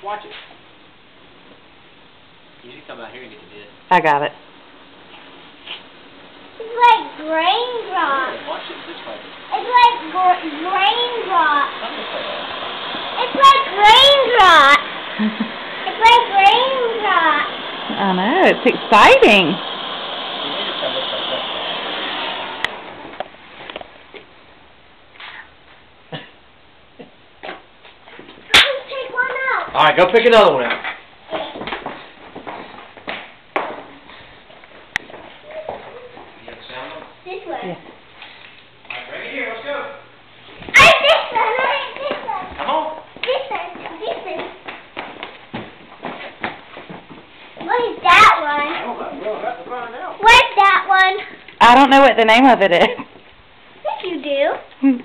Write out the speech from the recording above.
Watch it. You should come out here and get the bid. I got it. It's like raindrops. Watch it this way. It's like raindrops. It's like raindrops. It's like raindrops. I know, it's exciting. Take one out. All right, go pick another one out. You have sound them? This way. Yeah. All right, bring it here. Let's go. I this one. I this one. Come on. This one. This one. What is that one? I don't know. We'll have to find out. What's that one? I don't know what the name of it is. Yes, you do.